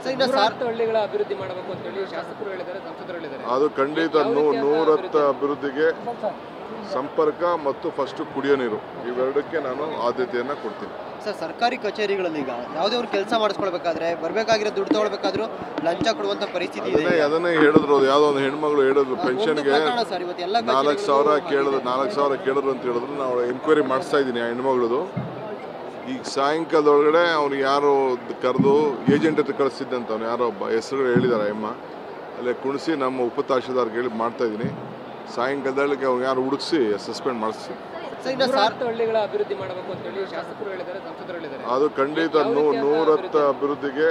ಹಳ್ಳಿಗಳ ಅಭಿವೃದ್ಧಿ ಮಾಡಬೇಕು ಅಂತ ಹೇಳಿ ಶಾಸಕರು ಹೇಳಿದ್ದಾರೆ, ಸಂಸದರು ಹೇಳಿದ್ದಾರೆ. ಅದು ಖಂಡಿತ 110 ಅಭಿವೃದ್ಧಿಗೆ ಸಂಪರ್ಕ ಮತ್ತು ಫಸ್ಟ್ ಕುಡಿಯೋ ನೀರು ಇವೆರಡಕ್ಕೆ ನಾನು ಆದ್ಯತೆಯನ್ನು ಕೊಡ್ತೀನಿ. ಸರ್, ಸರ್ಕಾರಿ ಕಚೇರಿಗಳಲ್ಲಿ ಈಗ ಯಾವುದೇ ಒಂದು ಕೆಲಸ ಮಾಡಿಸ್ಕೊಳ್ಬೇಕಾದ್ರೆ ಬರಬೇಕಾಗಿರೋ ದುಡ್ಡು ತಗೊಳ್ಬೇಕಾದ್ರೂ ಲಂಚ ಕೊಡುವಂತ ಪರಿಸ್ಥಿತಿ ಇದೆ. ಅದನ್ನೇ ಹೇಳಿದ್ರು, ಯಾವುದೋ ಒಂದು ಹೆಣ್ಮಗಳು ಹೇಳಿದ್ರು ಪೆನ್ಷನ್ಗೆ 4,000 ಕೇಳಿದ್ರು ಅಂತ ಹೇಳಿದ್ರು. ನಾವು ಎನ್ಕ್ವೈರಿ ಮಾಡಿಸ್ತಾ ಇದ್ದೀನಿ ಆ ಹೆಣ್ಮಗಳದು. ಈಗ ಸಾಯಂಕಾಲದೊಳಗಡೆ ಅವ್ನು ಯಾರು ಕರೆದು ಏಜೆಂಟ್ ಹತ್ರ ಕಳಿಸಿದ್ದಂತ ಅವ್ನು ಯಾರೋ ಒಬ್ಬ ಹೆಸರು ಹೇಳಿದಾರೆ ಅಮ್ಮ, ಅಲ್ಲೇ ಕುಣಿಸಿ ನಮ್ಮ ಉಪತಹಶೀಲ್ದಾರ್ಗೆ ಹೇಳಿ ಮಾಡ್ತಾ ಇದ್ದೀನಿ. ಸಾಯಂಕಾಲದೊಳಗೆ ಅವ್ನು ಯಾರು ಹುಡುಕಿಸಿ ಸಸ್ಪೆಂಡ್ ಮಾಡಿಸ್ತೀನಿ. ಹಳ್ಳಿಗಳ ಅಭಿವೃದ್ಧಿ ಮಾಡಬೇಕು ಅಂತ ಹೇಳಿ ಶಾಸಕರು ಹೇಳಿದ್ದಾರೆ, ಸಂಸದರು ಹೇಳಿದ್ದಾರೆ. ಅದು ಖಂಡಿತ 110 ಅಭಿವೃದ್ಧಿಗೆ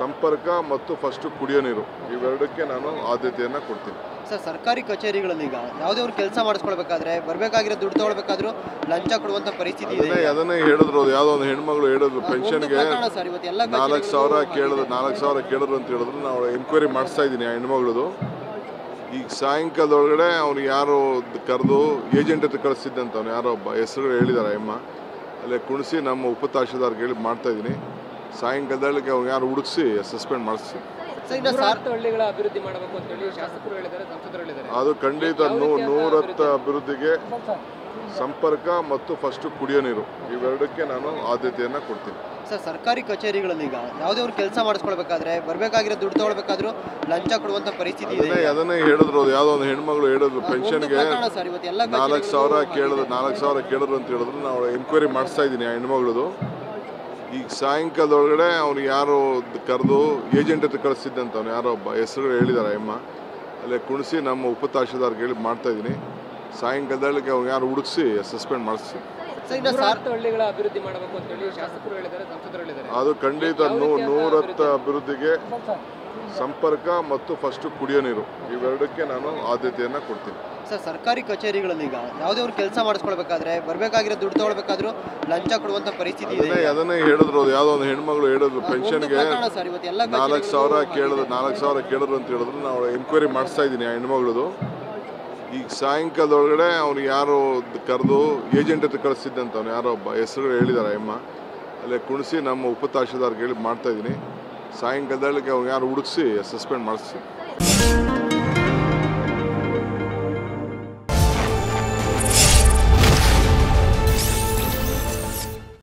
ಸಂಪರ್ಕ ಮತ್ತು ಫಸ್ಟ್ ಕುಡಿಯೋ ನೀರು ಇವೆರಡಕ್ಕೆ ನಾನು ಆದ್ಯತೆಯನ್ನು ಕೊಡ್ತೀನಿ. ಸರ್, ಸರ್ಕಾರಿ ಕಚೇರಿಗಳಲ್ಲಿ ಈಗ ಯಾವುದೇ ಒಂದು ಕೆಲಸ ಮಾಡಿಸ್ಕೊಳ್ಬೇಕಾದ್ರೆ ಬರಬೇಕಾಗಿರೋ ದುಡ್ಡು ತಗೊಳ್ಬೇಕಾದ್ರೂ ಲಂಚ ಕೊಡುವಂತ ಪರಿಸ್ಥಿತಿ ಇದೆ. ಅದನ್ನೇ ಹೇಳಿದ್ರು, ಯಾವುದೋ ಒಂದು ಹೆಣ್ಮಗಳು ಹೇಳಿದ್ರು ಪೆನ್ಷನ್ಗೆ 4,000 ಕೇಳಿದ್ರು ಅಂತ ಹೇಳಿದ್ರು. ನಾವು ಎನ್ಕ್ವೈರಿ ಮಾಡಿಸ್ತಾ ಇದ್ದೀನಿ ಆ ಹೆಣ್ಮಗಳದು. ಈಗ ಸಾಯಂಕಾಲದೊಳಗಡೆ ಅವ್ನು ಯಾರು ಕರೆದು ಏಜೆಂಟ್ ಹತ್ರ ಕಳಿಸಿದ್ದಂತ ಅವ್ನು ಯಾರೋ ಒಬ್ಬ ಹೆಸರು ಹೇಳಿದಾರೆ ಅಮ್ಮ, ಅಲ್ಲೇ ಕುಣಿಸಿ ನಮ್ಮ ಉಪತಹಶೀಲ್ದಾರ್ಗೆ ಹೇಳಿ ಮಾಡ್ತಾ ಇದ್ದೀನಿ. ಸಾಯಂಕಾಲದೊಳಗೆ ಅವ್ನು ಯಾರು ಹುಡುಕಿಸಿ ಸಸ್ಪೆಂಡ್ ಮಾಡಿಸ್ತೀನಿ. ಹಳ್ಳಿಗಳ ಅಭಿವೃದ್ಧಿ ಮಾಡಬೇಕು ಅಂತ ಹೇಳಿ ಶಾಸಕರು ಹೇಳಿದ್ದಾರೆ, ಸಂಸದರು ಹೇಳಿದ್ದಾರೆ. ಅದು ಖಂಡಿತ 110 ಅಭಿವೃದ್ಧಿಗೆ ಸಂಪರ್ಕ ಮತ್ತು ಫಸ್ಟ್ ಕುಡಿಯೋ ನೀರು ಇವೆರಡಕ್ಕೆ ನಾನು ಆದ್ಯತೆಯನ್ನು ಕೊಡ್ತೀನಿ. ಸರ್, ಸರ್ಕಾರಿ ಕಚೇರಿಗಳಲ್ಲಿ ಈಗ ಯಾವುದೇ ಒಂದು ಕೆಲಸ ಮಾಡಿಸ್ಕೊಳ್ಬೇಕಾದ್ರೆ ಬರಬೇಕಾಗಿರೋ ದುಡ್ಡು ತಗೊಳ್ಬೇಕಾದ್ರೂ ಲಂಚ ಕೊಡುವಂತ ಪರಿಸ್ಥಿತಿ ಇದೆ. ಅದನ್ನೇ ಹೇಳಿದ್ರು, ಯಾವುದೋ ಒಂದು ಹೆಣ್ಮಗಳು ಹೇಳಿದ್ರು ಪೆನ್ಷನ್ಗೆ 4,000 ಕೇಳಿದ್ರು ಅಂತ ಹೇಳಿದ್ರು. ನಾವು ಎನ್ಕ್ವೈರಿ ಮಾಡಿಸ್ತಾ ಇದ್ದೀನಿ ಆ ಹೆಣ್ಮಗಳದು. ಈಗ ಸಾಯಂಕಾಲದೊಳಗಡೆ ಅವ್ನು ಯಾರು ಕರೆದು ಏಜೆಂಟ್ ಹತ್ರ ಕಳಿಸಿದ್ದಂತ ಅವ್ನು ಯಾರೋ ಒಬ್ಬ ಹೆಸರು ಹೇಳಿದಾರೆ ಅಮ್ಮ, ಅಲ್ಲೇ ಕುಣಿಸಿ ನಮ್ಮ ಉಪತಹಶೀಲ್ದಾರ್ಗೆ ಹೇಳಿ ಮಾಡ್ತಾ ಇದ್ದೀನಿ. ಸಾಯಂಕಾಲದೊಳಗೆ ಅವ್ನು ಯಾರು ಹುಡುಕಿಸಿ ಸಸ್ಪೆಂಡ್ ಮಾಡಿಸ್ತೀನಿ. ಹಳ್ಳಿಗಳ ಅಭಿವೃದ್ಧಿ ಮಾಡಬೇಕು ಅಂತ ಹೇಳಿ ಶಾಸಕರು ಹೇಳಿದ್ದಾರೆ, ಸಂಸದರು ಹೇಳಿದ್ದಾರೆ. ಅದು ಖಂಡಿತ 110 ಅಭಿವೃದ್ಧಿಗೆ ಸಂಪರ್ಕ ಮತ್ತು ಫಸ್ಟ್ ಕುಡಿಯೋ ನೀರು ಇವೆರಡಕ್ಕೆ ನಾನು ಆದ್ಯತೆಯನ್ನು ಕೊಡ್ತೀನಿ. ಸರ್, ಸರ್ಕಾರಿ ಕಚೇರಿಗಳಲ್ಲಿ ಈಗ ಯಾವುದೇ ಒಂದು ಕೆಲಸ ಮಾಡಿಸ್ಕೊಳ್ಬೇಕಾದ್ರೆ ಬರಬೇಕಾಗಿರೋ ದುಡ್ಡು ತಗೊಳ್ಬೇಕಾದ್ರೂ ಲಂಚ ಕೊಡುವಂತ ಪರಿಸ್ಥಿತಿ ಇದೆ. ಅದನ್ನೇ ಹೇಳಿದ್ರು, ಯಾವುದೋ ಒಂದು ಹೆಣ್ಮಗಳು ಹೇಳಿದ್ರು ಪೆನ್ಷನ್ಗೆ 4,000 ಕೇಳಿದ್ರು ಅಂತ ಹೇಳಿದ್ರು. ನಾವು ಎನ್ಕ್ವೈರಿ ಮಾಡಿಸ್ತಾ ಇದ್ದೀನಿ ಆ ಹೆಣ್ಮಗಳದು. ಈಗ ಸಾಯಂಕಾಲದೊಳಗಡೆ ಅವ್ನು ಯಾರು ಕರೆದು ಏಜೆಂಟ್ ಹತ್ರ ಕಳಿಸಿದ್ದಂತ ಅವ್ನು ಯಾರೋ ಒಬ್ಬ ಹೆಸರು ಹೇಳಿದಾರೆ ಅಮ್ಮ, ಅಲ್ಲೇ ಕುಣಿಸಿ ನಮ್ಮ ಉಪತಹಶೀಲ್ದಾರ್ಗೆ ಹೇಳಿ ಮಾಡ್ತಾ ಇದ್ದೀನಿ. ಸಾಯಂಕಾಲದೊಳಗೆ ಅವ್ನು ಯಾರು ಹುಡುಕಿಸಿ ಸಸ್ಪೆಂಡ್ ಮಾಡಿಸ್ತೀನಿ.